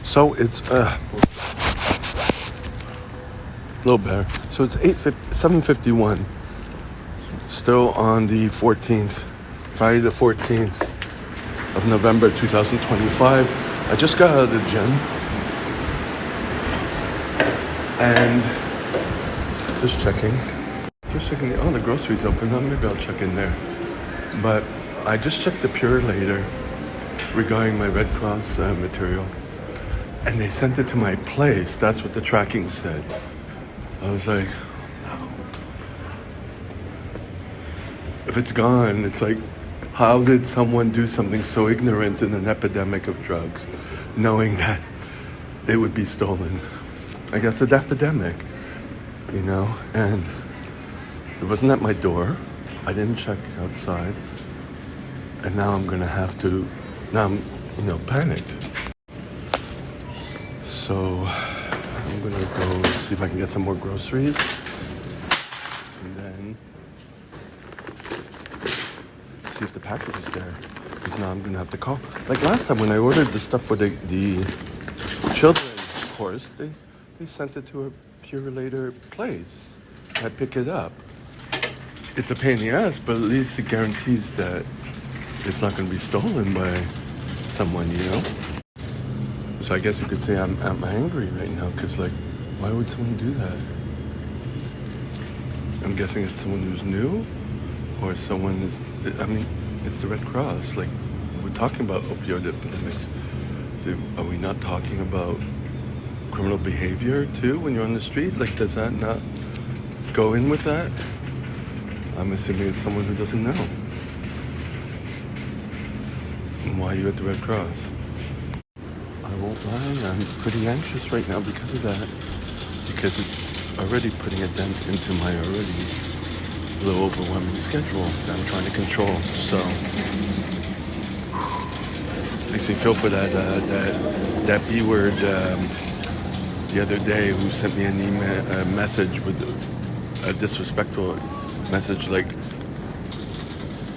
So it's little better. So it's 7:51. Still on the 14th, Friday the 14th of November 2025. I just got out of the gym and just checking. Oh, the grocery's open. Maybe I'll check in there. But I just checked the Purolator regarding my Red Cross material, and they sent it to my place. That's what the tracking said. I was like, no. If it's gone, it's like, how did someone do something so ignorant in an epidemic of drugs, knowing that it would be stolen? I guess it's an epidemic, and it wasn't at my door. I didn't check outside. And now I'm panicked. So I'm going to go see if I can get some more groceries. And then see if the package is there. Because now I'm going to have to call. Like last time when I ordered the stuff for the children's course, they sent it to a Purolator place. I pick it up. It's a pain in the ass, but at least it guarantees that it's not going to be stolen by someone, So I guess you could say I'm angry right now, because, why would someone do that? I'm guessing it's someone who's new, or someone it's the Red Cross. We're talking about opioid epidemics. Are we not talking about criminal behavior, too, when you're on the street? Does that not go in with that? I'm assuming it's someone who doesn't know. Why are you at the Red Cross? I won't lie, I'm pretty anxious right now because of that. Because it's already putting a dent into my already a little overwhelming schedule that I'm trying to control. So, makes me feel for that B word the other day who sent me a message with a disrespectful message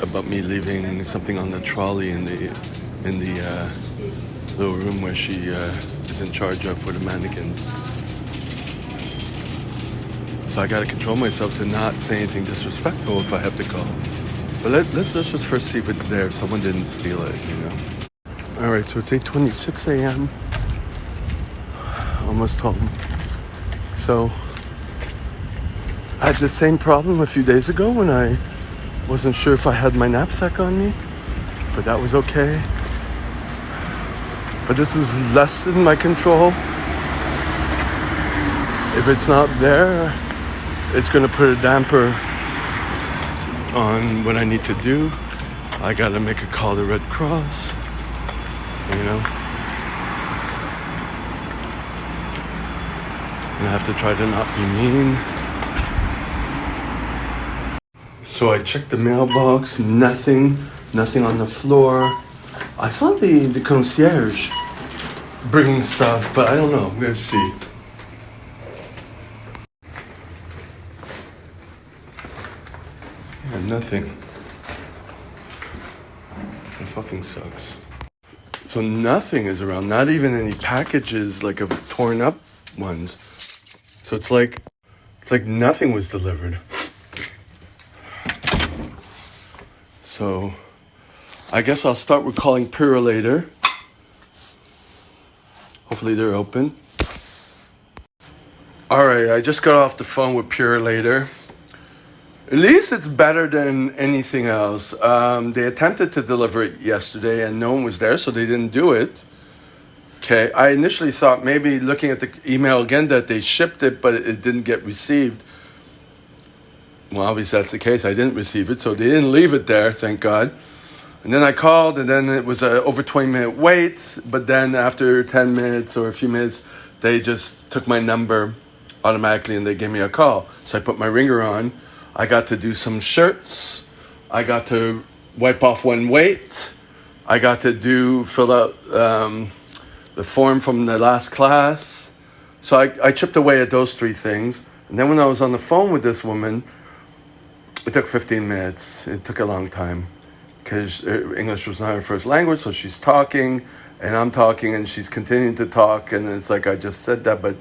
about me leaving something on the trolley in the little room where she is in charge of for the mannequins. So I gotta control myself to not say anything disrespectful if I have to call. But let's just first see if it's there, if someone didn't steal it, Alright, so it's 8:26 a.m. Almost home. So I had the same problem a few days ago when I wasn't sure if I had my knapsack on me, but that was okay. But this is less in my control. If it's not there, it's going to put a damper on what I need to do. I got to make a call to Red Cross, And I have to try to not be mean. So I checked the mailbox, nothing on the floor. I saw the concierge bringing stuff, but I don't know. I'm gonna see. Yeah, nothing. It fucking sucks. So nothing is around, not even any packages of torn up ones. So it's like nothing was delivered. So I guess I'll start with calling Purolator. Hopefully they're open. Alright, I just got off the phone with Purolator. At least it's better than anything else. They attempted to deliver it yesterday and no one was there, so they didn't do it. Okay, I initially thought maybe looking at the email again that they shipped it, but it didn't get received. Well, obviously that's the case. I didn't receive it, so they didn't leave it there, thank God. And then I called, and then it was an over 20-minute wait. But then after 10 minutes or a few minutes, they just took my number automatically, and they gave me a call. So I put my ringer on. I got to do some shirts. I got to wipe off one weight. I got to fill out the form from the last class. So I chipped away at those three things. And then when I was on the phone with this woman, it took 15 minutes. It took a long time because English was not her first language, so she's talking. And I'm talking and she's continuing to talk, and it's like, I just said that, but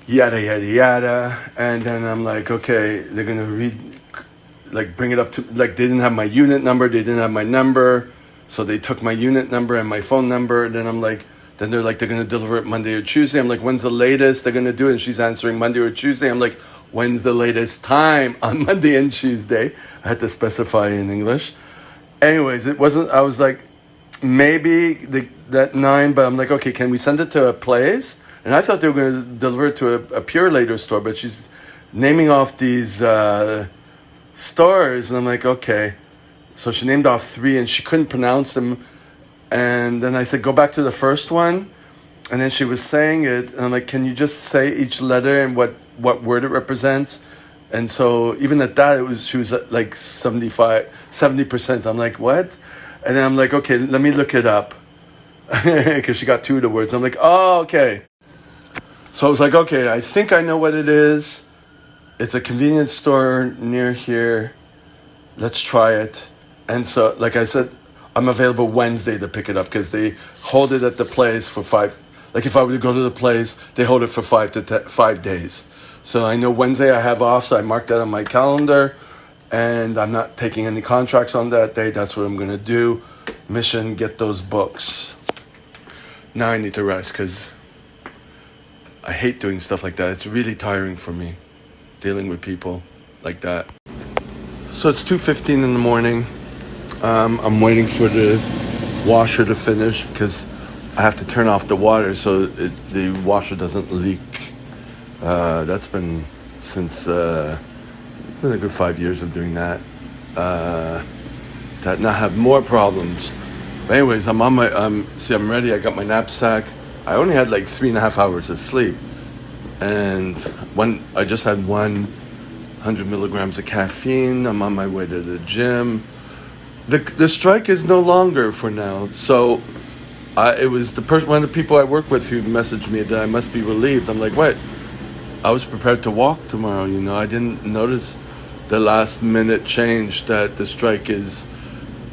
yada, yada, yada. And then I'm like, okay, they're going to bring it up to, like, they didn't have my unit number, they didn't have my number. So they took my unit number and my phone number. And then I'm like, then they're like, they're going to deliver it Monday or Tuesday. I'm like, when's the latest they're going to do it? And she's answering Monday or Tuesday. I'm like, when's the latest time on Monday and Tuesday? I had to specify in English. Anyways, it wasn't, I was like, maybe that 9, but I'm like, okay, can we send it to a place? And I thought they were going to deliver it to a Pure Later store, but she's naming off these stores. And I'm like, okay. So she named off 3 and she couldn't pronounce them. And then I said, go back to the first one. And then she was saying it. And I'm like, can you just say each letter and what word it represents? And so even at that, she was at like 70%. I'm like, what? And then I'm like, okay, let me look it up. Because she got 2 of the words. I'm like, oh, okay. So I was like, okay, I think I know what it is. It's a convenience store near here. Let's try it. And so, like I said, I'm available Wednesday to pick it up because they hold it at the place for 5. Like if I were to go to the place, they hold it for 5 days. So I know Wednesday I have off, so I marked that on my calendar. And I'm not taking any contracts on that day. That's what I'm going to do. Mission, get those books. Now I need to rest because I hate doing stuff like that. It's really tiring for me, dealing with people like that. So it's 2:15 in the morning. I'm waiting for the washer to finish because I have to turn off the water so the washer doesn't leak. That's been since it's been a good 5 years of doing that. To not have more problems. But anyways, I'm ready. I got my knapsack. I only had like 3.5 hours of sleep, and I just had 100 milligrams of caffeine. I'm on my way to the gym. The strike is no longer for now. So it was one of the people I work with who messaged me that I must be relieved. I'm like, what? I was prepared to walk tomorrow. I didn't notice the last minute change that the strike is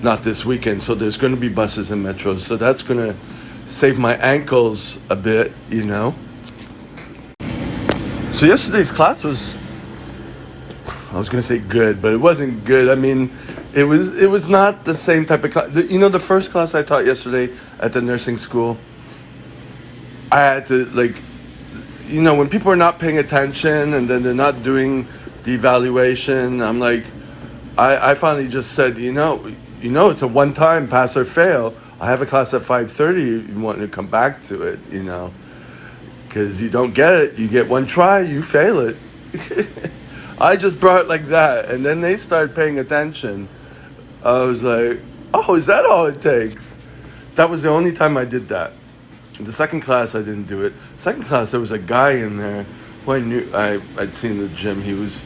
not this weekend. So there's going to be buses and metros. So that's going to save my ankles a bit. So yesterday's class was, I was going to say good, but it wasn't good. I mean, it was not the same type of class. The first class I taught yesterday at the nursing school, I had to when people are not paying attention and then they're not doing the evaluation, I'm like, I finally just said, it's a one-time pass or fail. I have a class at 5:30. You want to come back to it, because you don't get it. You get one try, you fail it. I just brought it like that, and then they started paying attention. I was like, oh, is that all it takes? That was the only time I did that. The second class, I didn't do it. Second class, there was a guy in there who I knew I'd seen in the gym. He was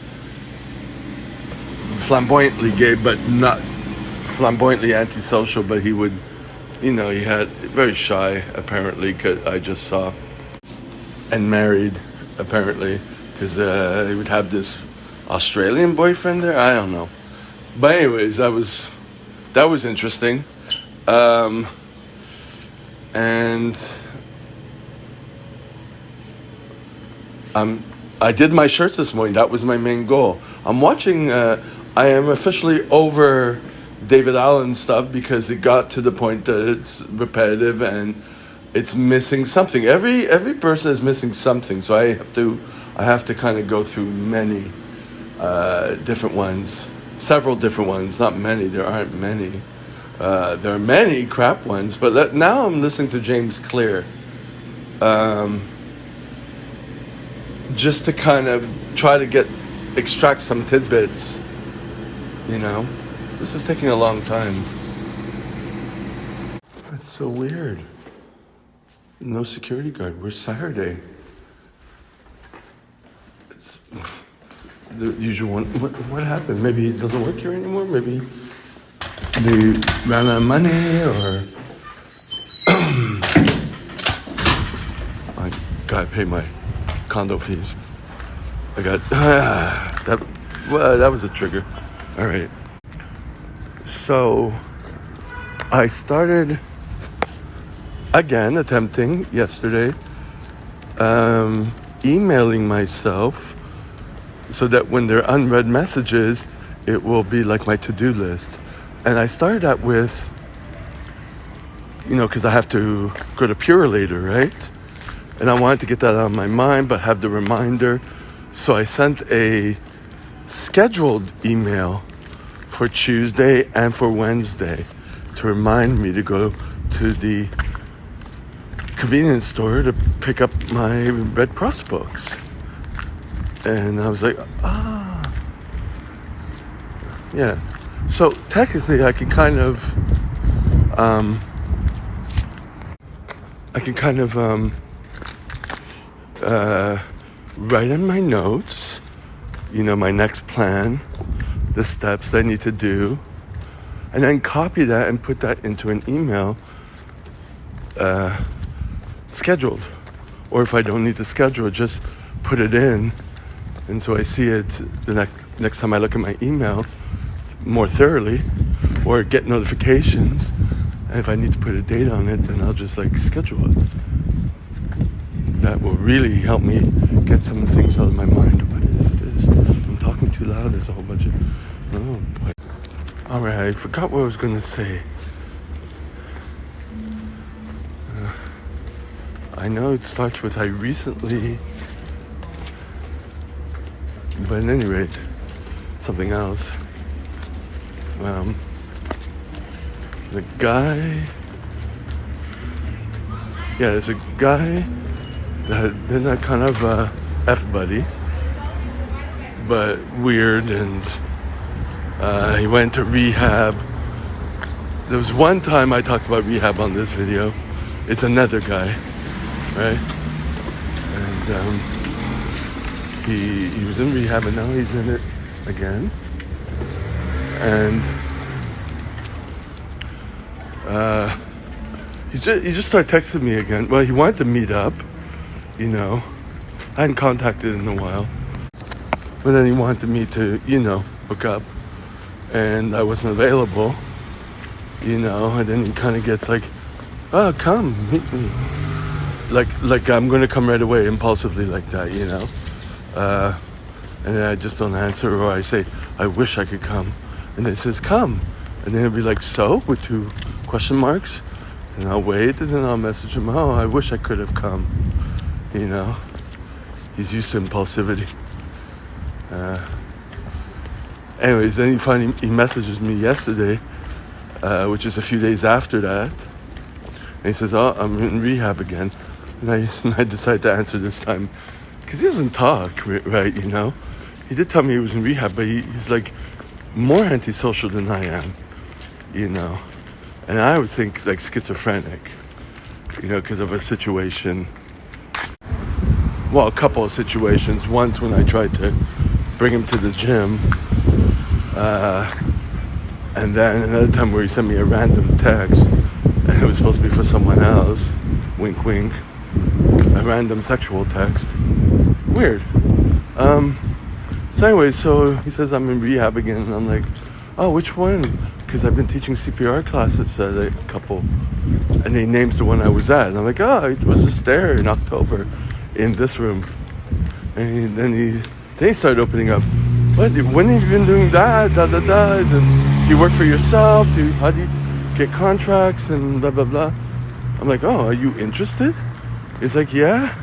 flamboyantly gay, but not flamboyantly antisocial. But he would, he had very shy apparently. 'Cause I just saw, and married apparently, because he would have this Australian boyfriend there. I don't know, but anyways, that was interesting. And I did my shirts this morning. That was my main goal. I'm watching. I am officially over David Allen stuff because it got to the point that it's repetitive and it's missing something. Every person is missing something. So I have to kind of go through many different ones, several different ones. Not many. There aren't many. There are many crap ones, but now I'm listening to James Clear, just to kind of try to extract some tidbits. This is taking a long time. That's so weird. No security guard. Where's Saturday? It's the usual one. What happened? Maybe he doesn't work here anymore. Maybe they ran out of money, or I gotta pay my condo fees. I got that was a trigger. All right. So I started again, attempting yesterday, emailing myself so that when there are unread messages, it will be like my to-do list. And I started that with, because I have to go to Pure later, right? And I wanted to get that out of my mind, but have the reminder. So I sent a scheduled email for Tuesday and for Wednesday to remind me to go to the convenience store to pick up my Red Cross books. And I was like, yeah. So technically I can kind of write in my notes, my next plan, the steps I need to do, and then copy that and put that into an email scheduled. Or if I don't need to schedule it, just put it in, and so I see it the next time I look at my email more thoroughly, or get notifications. And if I need to put a date on it, then I'll just schedule it. That will really help me get some of the things out of my mind. What is this? I'm talking too loud. There's a whole bunch of... Oh boy. Alright, I forgot what I was going to say. I know it starts with I recently... But at any rate, something else. The guy... Yeah, there's a guy that had been a kind of F-buddy, but weird, and he went to rehab. There was one time I talked about rehab on this video. It's another guy, right? And he was in rehab, and now he's in it again. And he just started texting me again. Well, he wanted to meet up, I hadn't contacted in a while. But then he wanted me to, hook up. And I wasn't available, and then he kind of gets like, oh, come, meet me. Like I'm going to come right away, impulsively like that, And then I just don't answer, or I say, I wish I could come. And then he says, come. And then it'll be like, so, with 2 question marks. Then I'll wait, and then I'll message him, oh, I wish I could have come. He's used to impulsivity. Anyways, then he messages me yesterday, which is a few days after that. And he says, oh, I'm in rehab again. And I decided to answer this time. Because he doesn't talk, right, He did tell me he was in rehab, but he's more antisocial than I am, And I would think schizophrenic, because of a situation. Well, a couple of situations. Once when I tried to bring him to the gym, and then another time where he sent me a random text, and it was supposed to be for someone else, wink wink, a random sexual text. Weird. So anyway, so he says I'm in rehab again, and I'm like, oh, which one? Because I've been teaching CPR classes at a couple, and he names the one I was at, and I'm like, oh, it was just there in October in this room. And then he started opening up. What? When have you been doing that? Da da da. And do you work for yourself? How do you get contracts and blah blah blah? I'm like, oh, are you interested? He's like, yeah.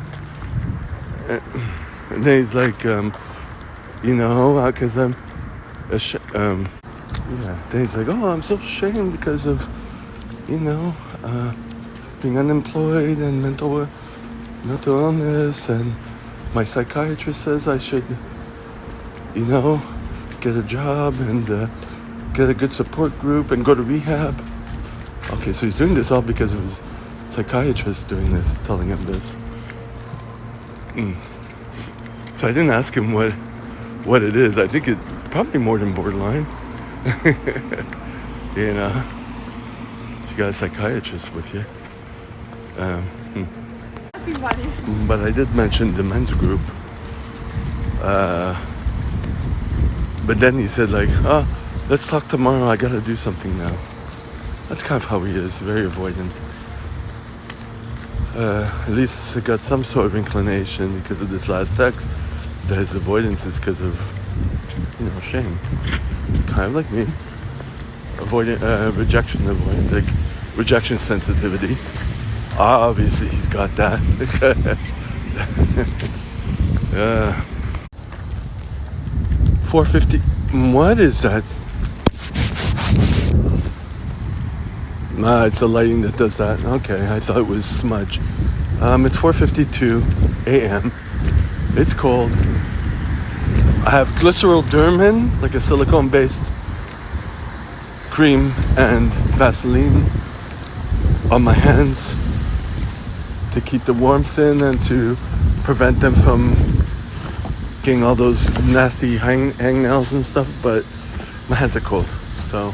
And then he's like, because I'm, yeah. Then he's like, oh, I'm so ashamed because of, being unemployed and mental illness, and my psychiatrist says I should, get a job and get a good support group and go to rehab. Okay, so he's doing this all because of his psychiatrist telling him this. So I didn't ask him what it is. I think it probably more than borderline. You got a psychiatrist with you. But I did mention the men's group. But then he said let's talk tomorrow. I gotta do something now. That's kind of how he is, very avoidant. At least I got some sort of inclination because of this last text that his avoidance is because of, shame. Kind of like me. Rejection avoidance, like rejection sensitivity. Obviously, he's got that. 450. What is that? It's the lighting that does that. Okay, I thought it was smudge. It's 4:52 a.m. It's cold. I have glycerol Dermin, like a silicone-based cream, and Vaseline on my hands to keep the warmth in and to prevent them from getting all those nasty hangnails and stuff. But my hands are cold, so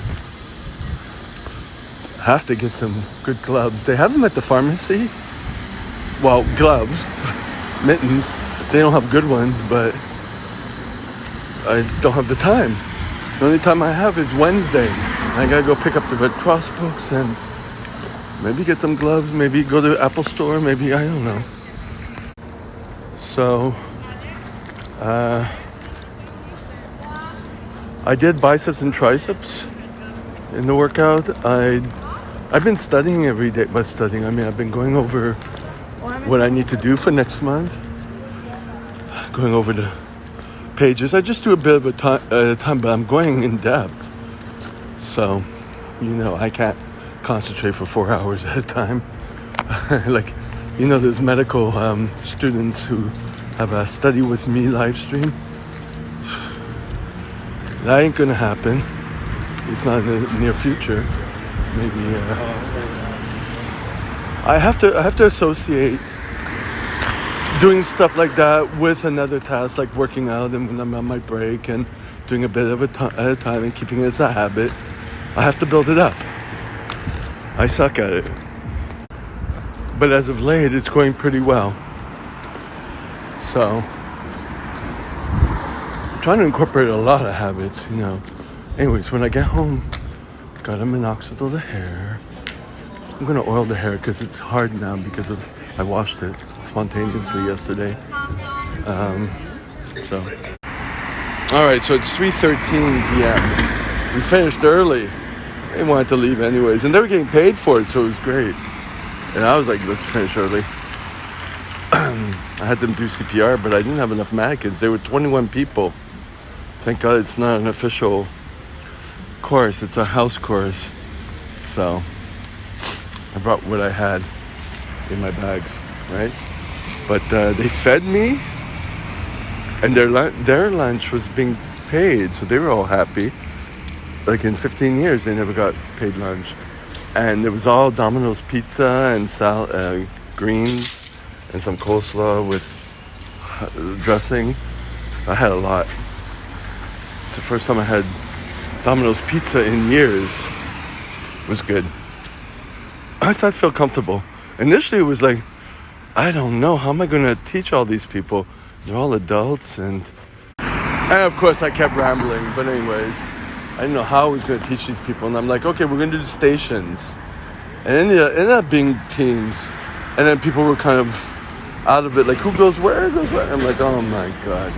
I have to get some good gloves. They have them at the pharmacy. Well, gloves, mittens. They don't have good ones, but I don't have the time. The only time I have is Wednesday. I gotta go pick up the Red Cross books and maybe get some gloves, maybe go to the Apple store, maybe, I don't know. So, I did biceps and triceps in the workout. I've been studying every day. By studying, I mean I've been going over what I need to do for next month. Going over the pages. I just do a bit of a time at a time, but I'm going in depth. So, I can't concentrate for 4 hours at a time. Like, there's medical students who have a study with me live stream. That ain't gonna happen. It's not in the near future. Maybe I have to associate doing stuff like that with another task, like working out and when I'm on my break and doing a bit of at a time and keeping it as a habit. I have to build it up. I suck at it. But as of late, it's going pretty well. So, I'm trying to incorporate a lot of habits, Anyways, when I get home, gotta minoxidil the hair. I'm gonna oil the hair because it's hard now because I washed it spontaneously yesterday. Alright, so it's 3:13 p.m. We finished early. They wanted to leave anyways. And they were getting paid for it, so it was great. And I was like, let's finish early. I had them do CPR, but I didn't have enough mannequins. There were 21 people. Thank God it's not an official course. It's a house course. So I brought what I had in my bags, right? But they fed me, and their lunch was being paid, so they were all happy. Like in 15 years, they never got paid lunch. And it was all Domino's pizza and greens and some coleslaw with dressing. I had a lot. It's the first time I had Domino's pizza in years. It was good. I started to feel comfortable. Initially, it was like, I don't know, how am I going to teach all these people? They're all adults, and of course I kept rambling. But anyways, I didn't know how I was going to teach these people. And I'm like, okay, we're going to do stations. And it ended up being teams. And then people were kind of out of it, like, who goes where? I'm like, oh my God.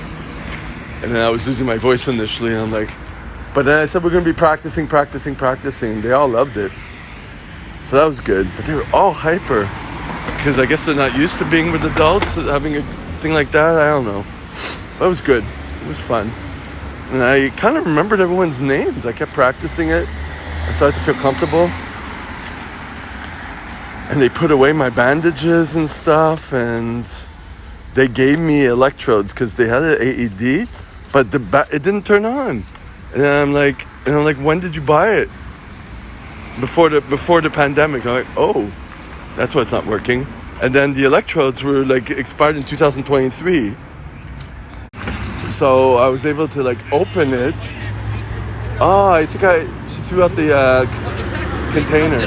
And then I was losing my voice initially, and I'm like, but then I said, we're going to be practicing. They all loved it. So that was good. But they were all hyper, because I guess they're not used to being with adults, having a thing like that. I don't know. But it was good. It was fun. And I kind of remembered everyone's names. I kept practicing it. I started to feel comfortable. And they put away my bandages and stuff, and they gave me electrodes because they had an AED, but it didn't turn on. And I'm like, when did you buy it? Before the pandemic. I'm like, oh, that's why it's not working. And then the electrodes were like expired in 2023. So I was able to like open it. Oh, I think she threw out the container.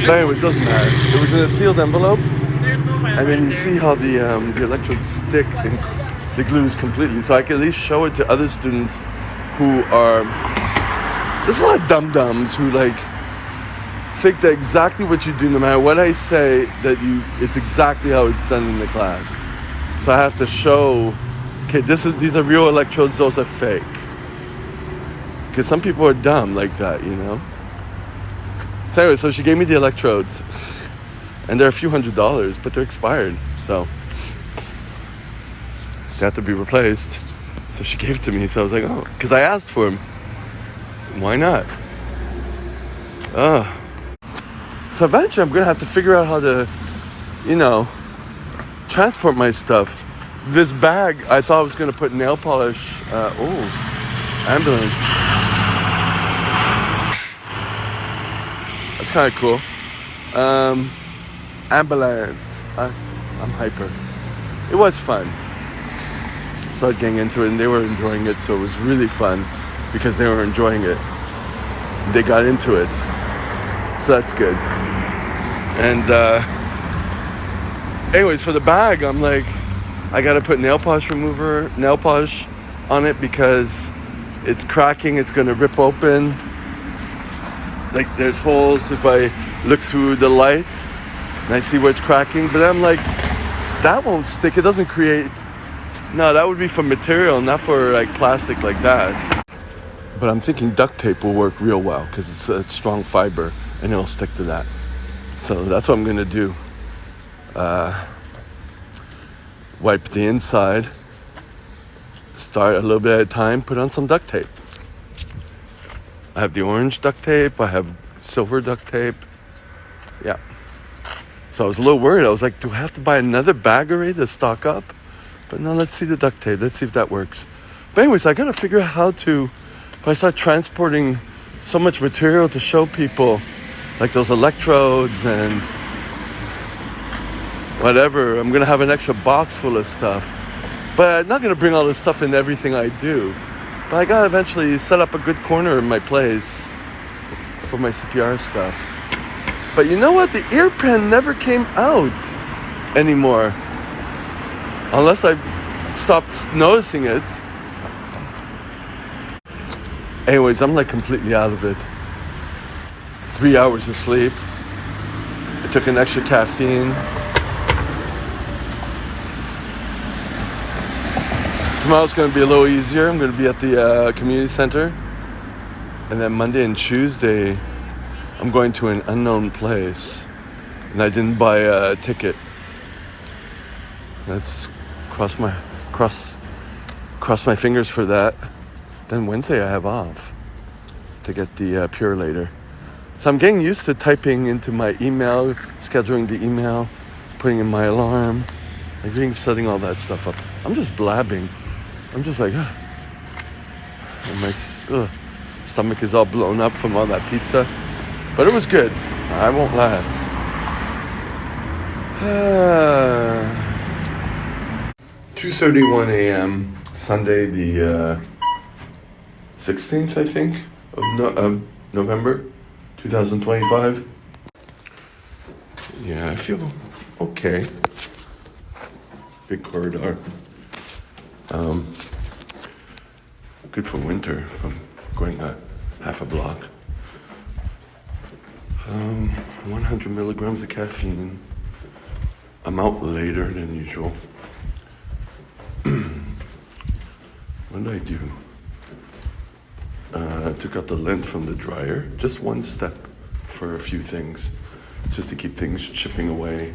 But anyways, doesn't matter. It was in a sealed envelope. And then you see how the electrodes stick and the glues completely. So I can at least show it to other students who are... There's a lot of dum-dums who like think that exactly what you do, no matter what I say, it's exactly how it's done in the class. So I have to show, okay, these are real electrodes, those are fake. Because some people are dumb like that, you know? So anyway, so she gave me the electrodes. And they're a few $100s, but they're expired. So they have to be replaced. So she gave it to me. So I was like, oh, because I asked for them. Why not? So eventually I'm going to have to figure out how to, transport my stuff. This bag, I thought I was going to put nail polish. Ambulance. That's kind of cool. Ambulance. I'm hyper. It was fun. Started getting into it and they were enjoying it, so it was really fun because they were enjoying it. They got into it. So that's good. And anyways, for the bag, I'm like, I gotta put nail polish on it because it's cracking, it's gonna rip open. Like there's holes if I look through the light and I see where it's cracking, but I'm like, that won't stick, it doesn't create, no, that would be for material, not for like plastic like that. But I'm thinking duct tape will work real well because it's a strong fiber and it'll stick to that. So that's what I'm gonna do. Wipe the inside, start a little bit at a time, put on some duct tape. I have the orange duct tape, I have silver duct tape. Yeah. So I was a little worried. I was like, do I have to buy another bag already to stock up? But no, let's see the duct tape. Let's see if that works. But anyways, I gotta figure out how to, if I start transporting so much material to show people, like those electrodes and whatever, I'm gonna have an extra box full of stuff. But I'm not gonna bring all this stuff in everything I do. But I gotta eventually set up a good corner in my place for my CPR stuff. But you know what? The ear pen never came out anymore. Unless I stopped noticing it. Anyways, I'm like completely out of it. 3 hours of sleep. I took an extra caffeine. Tomorrow's going to be a little easier. I'm going to be at the community center. And then Monday and Tuesday, I'm going to an unknown place. And I didn't buy a ticket. Let's cross my fingers for that. Then Wednesday I have off to get the Purelator. So I'm getting used to typing into my email, scheduling the email, putting in my alarm, like setting all that stuff up. I'm just blabbing. I'm just like, and my stomach is all blown up from all that pizza. But it was good. I won't lie. 2:31 a.m. Sunday, the 16th, I think, of November 2025. Yeah, I feel okay. Big corridor. Good for winter, if I'm going half a block. 100 milligrams of caffeine. I'm out later than usual. What did I do? I took out the lint from the dryer. Just one step for a few things. Just to keep things chipping away.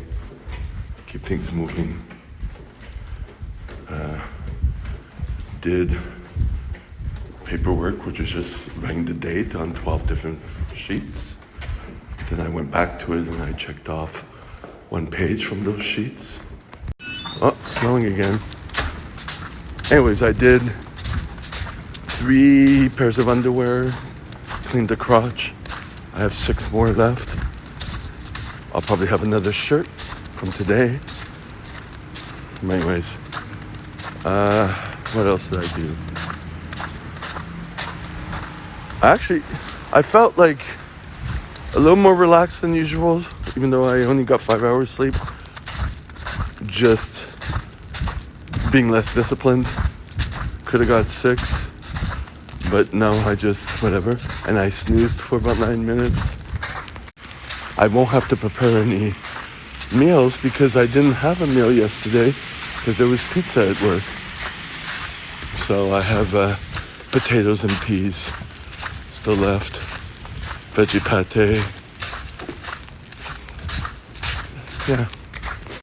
Keep things moving. Did paperwork, which is just writing the date on 12 different sheets. Then I went back to it and I checked off one page from those sheets. Oh, snowing again. Anyways, I did 3 pairs of underwear, cleaned the crotch. I have 6 more left. I'll probably have another shirt from today. Anyways, what else did I do? I felt like a little more relaxed than usual, even though I only got 5 hours sleep. Just being less disciplined. Could have got 6, but no, I just, whatever. And I snoozed for about 9 minutes. I won't have to prepare any meals because I didn't have a meal yesterday because there was pizza at work. So I have potatoes and peas still left, veggie pate. Yeah.